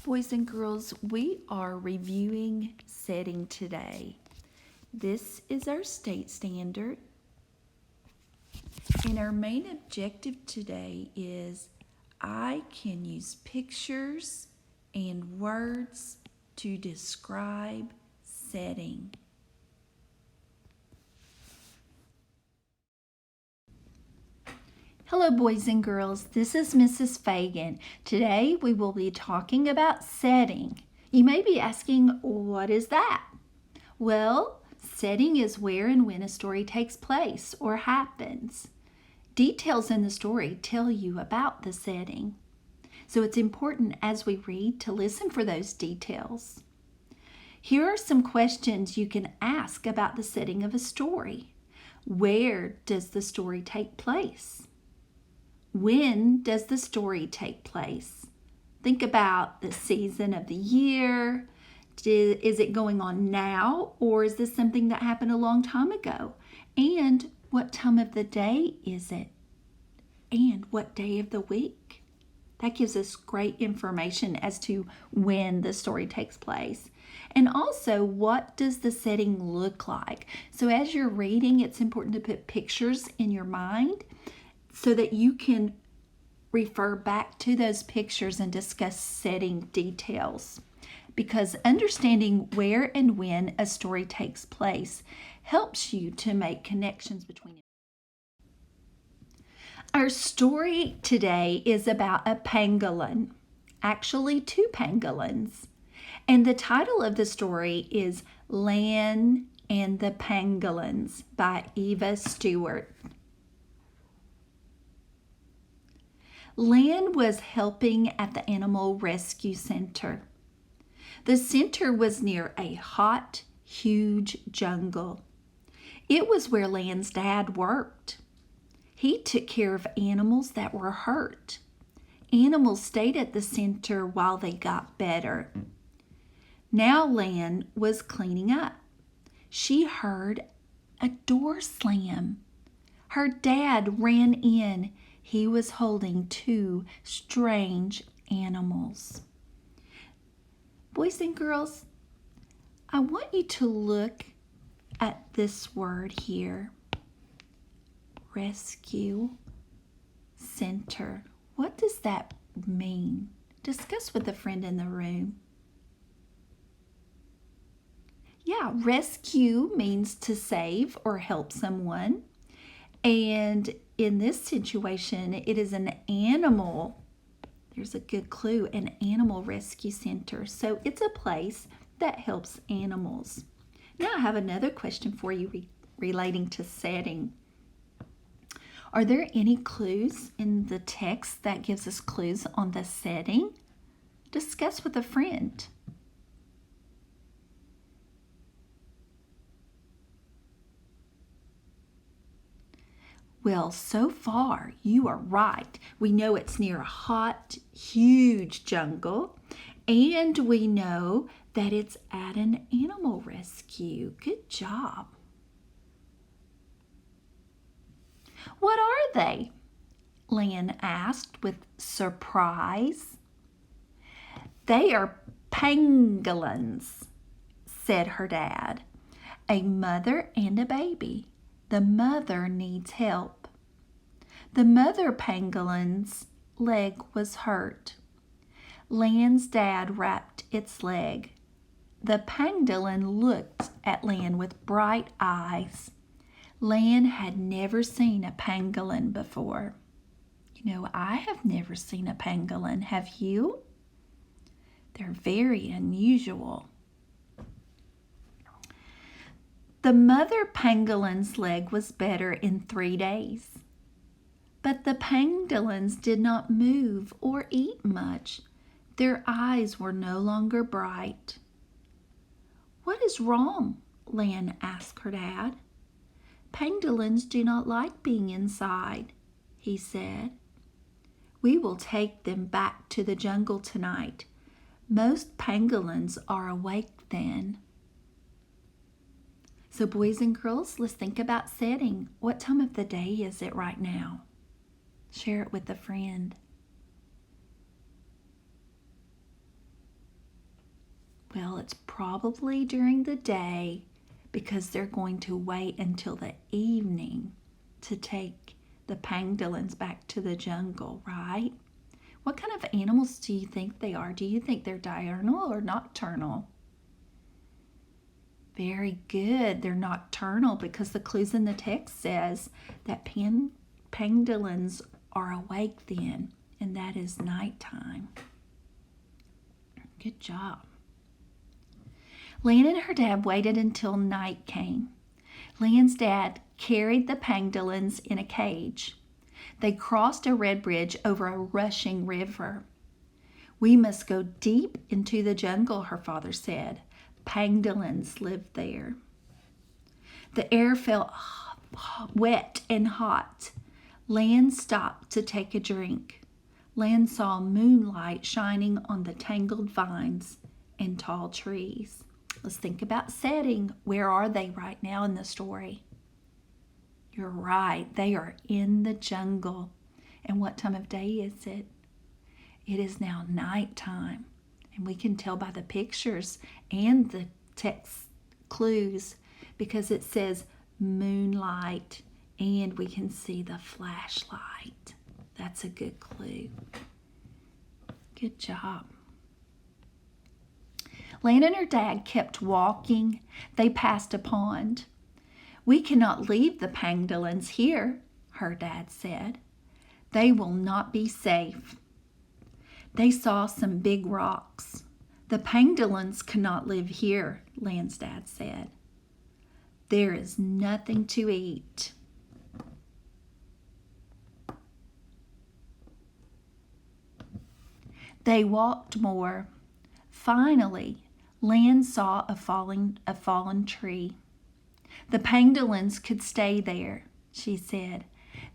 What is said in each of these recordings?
Boys and girls, we are reviewing setting today. This is our state standard. And our main objective today is I can use pictures and words to describe setting. Hello boys and girls, this is Mrs. Fagan. Today we will be talking about setting. You may be asking, what is that? Well, setting is where and when a story takes place or happens. Details in the story tell you about the setting. So it's important as we read to listen for those details. Here are some questions you can ask about the setting of a story. Where does the story take place? When does the story take place? Think about the season of the year. Is it going on now, or is this something that happened a long time ago? And what time of the day is it? And what day of the week? That gives us great information as to when the story takes place. And also, what does the setting look like? So as you're reading, it's important to put pictures in your mind so that you can refer back to those pictures and discuss setting details. Because understanding where and when a story takes place helps you to make connections between it. Our story today is about a pangolin, actually two pangolins. And the title of the story is Lan and the Pangolins by Eva Stewart. Lan was helping at the Animal Rescue Center. The center was near a hot, huge jungle. It was where Lan's dad worked. He took care of animals that were hurt. Animals stayed at the center while they got better. Now Lan was cleaning up. She heard a door slam. Her dad ran in. He was holding two strange animals. Boys and girls, I want you to look at this word here. Rescue Center. What does that mean? Discuss with a friend in the room. Yeah, rescue means to save or help someone. And in this situation, it is an animal. There's a good clue, an animal rescue center. So it's a place that helps animals. Now I have another question for you relating to setting. Are there any clues in the text that gives us clues on the setting? Discuss with a friend. Well, so far, you are right. We know it's near a hot, huge jungle, and we know that it's at an animal rescue. Good job. What are they? Lan asked with surprise. They are pangolins, said her dad. A mother and a baby. The mother needs help. The mother pangolin's leg was hurt. Lan's dad wrapped its leg. The pangolin looked at Lan with bright eyes. Lan had never seen a pangolin before. You know, I have never seen a pangolin. Have you? They're very unusual. The mother pangolin's leg was better in 3 days. But the pangolins did not move or eat much. Their eyes were no longer bright. What is wrong? Lan asked her dad. Pangolins do not like being inside, he said. We will take them back to the jungle tonight. Most pangolins are awake then. So boys and girls, let's think about setting. What time of the day is it right now? Share it with a friend. probably during the day because they're going to wait until the evening to take the pangolins back to the jungle, right? What kind of animals do you think they are? Do you think they're diurnal or nocturnal? Very good. They're nocturnal because the clues in the text says that pangolins are awake then, and that is nighttime. Good job. Lan and her dad waited until night came. Lan's dad carried the pangolins in a cage. They crossed a red bridge over a rushing river. "We must go deep into the jungle," her father said. "Pangolins live there." The air felt wet and hot. Lan stopped to take a drink. Lan saw moonlight shining on the tangled vines and tall trees. Let's think about setting. Where are they right now in the story? You're right. They are in the jungle. And what time of day is it? It is now nighttime. And we can tell by the pictures and the text clues because it says moonlight and we can see the flashlight. That's a good clue. Good job. Lan and her dad kept walking. They passed a pond. "We cannot leave the pangolins here," her dad said. "They will not be safe." They saw some big rocks. "The pangolins cannot live here," Lan's dad said. "There is nothing to eat." They walked more. Finally, Lan saw a fallen tree. "The pangolins could stay there," she said.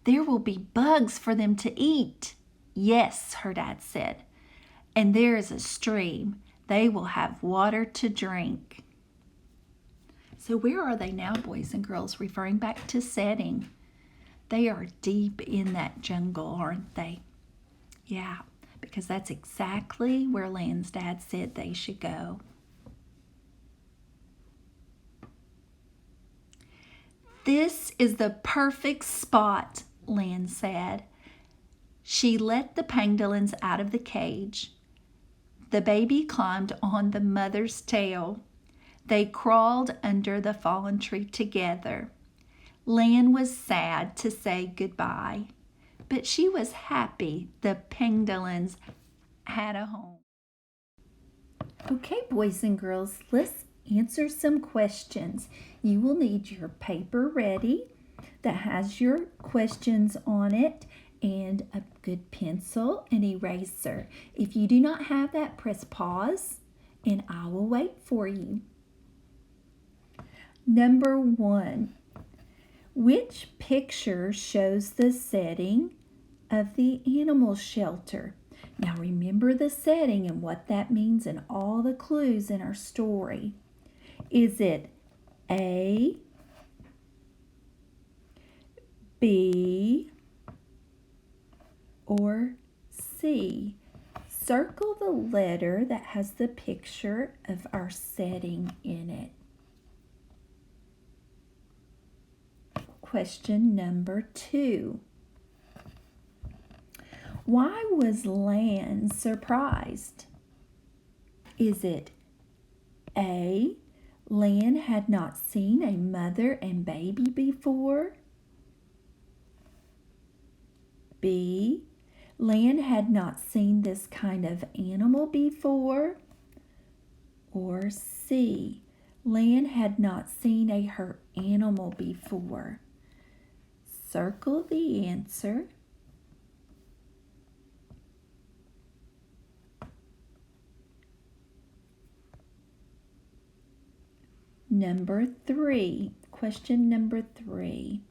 "There will be bugs for them to eat." "Yes," her dad said. "And there is a stream. They will have water to drink." So where are they now, boys and girls? Referring back to setting. They are deep in that jungle, aren't they? Yeah, because that's exactly where Lan's dad said they should go. "This is the perfect spot," Lan said. She let the pangolins out of the cage. The baby climbed on the mother's tail. They crawled under the fallen tree together. Lan was sad to say goodbye, but she was happy the pangolins had a home. Okay, boys and girls, let's answer some questions. You will need your paper ready that has your questions on it and a good pencil and eraser. If you do not have that, press pause and I will wait for you. Number 1. Which picture shows the setting of the animal shelter? Now remember the setting and what that means and all the clues in our story. Is it A, B, or C? Circle the letter that has the picture of our setting in it. Question number 2. Why was Lan surprised? Is it A, Lan had not seen a mother and baby before? B, Lan had not seen this kind of animal before? Or C, Lan had not seen a hurt animal before? Circle the answer. Number 3, question number 3.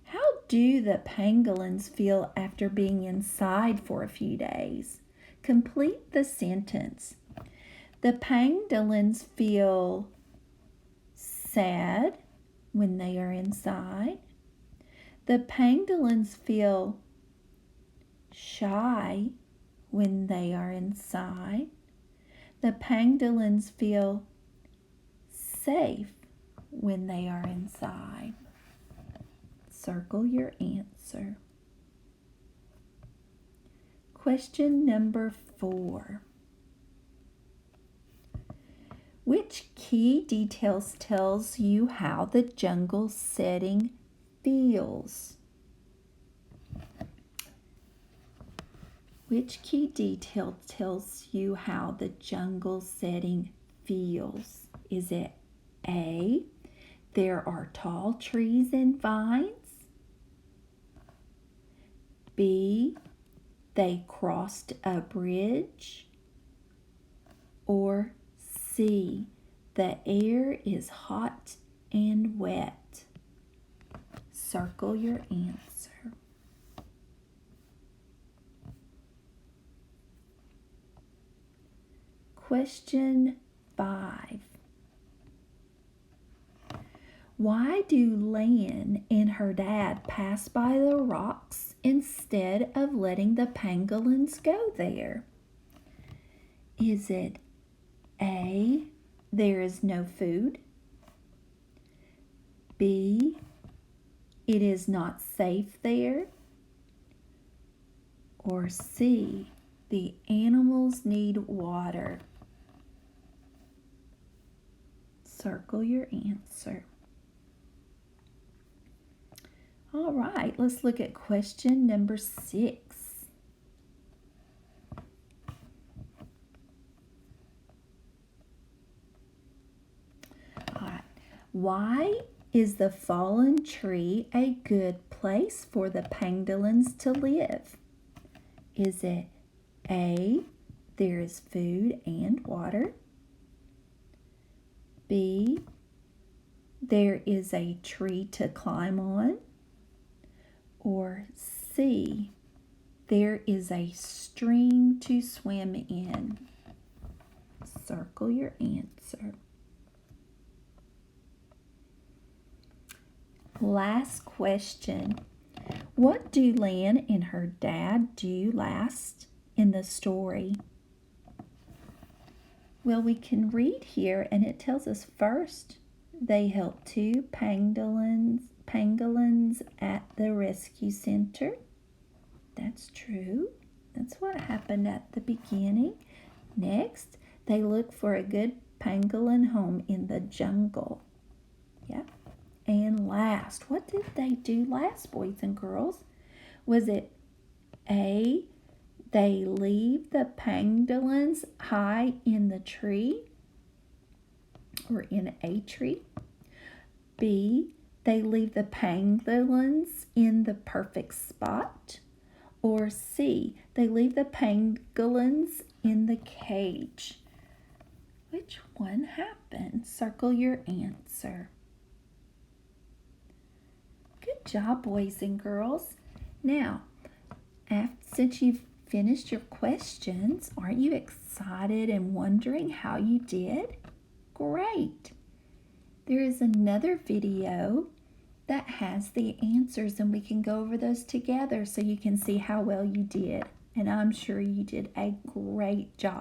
How do the pangolins feel after being inside for a few days? Complete the sentence. The pangolins feel sad when they are inside. The pangolins feel shy when they are inside. The pangolins feel safe when they are inside? Circle your answer. Question number 4. Which key details tells you how the jungle setting feels? Which key detail tells you how the jungle setting feels? Is it A, there are tall trees and vines? B, they crossed a bridge? Or C, the air is hot and wet? Circle your answer. Question 5. Why do Lan and her dad pass by the rocks instead of letting the pangolins go there? Is it A, there is no food? B, it is not safe there? Or C, the animals need water? Circle your answer. All right, let's look at question number 6. All right, why is the fallen tree a good place for the pangolins to live? Is it A, there is food and water? B, there is a tree to climb on? Or C, there is a stream to swim in? Circle your answer. Last question. What do Lan and her dad do last in the story? Well, we can read here, and it tells us first they help 2 pangolins at the rescue center. That's true. That's what happened at the beginning. Next, they look for a good pangolin home in the jungle. Yeah. And last, what did they do last, boys and girls? Was it A, they leave the pangolins high in the tree or in a tree? B, they leave the pangolins in the perfect spot? Or C, they leave the pangolins in the cage? Which one happened? Circle your answer. Good job, boys and girls. Now, since you've finished your questions, aren't you excited and wondering how you did? Great! There is another video that has the answers, and we can go over those together so you can see how well you did. And I'm sure you did a great job.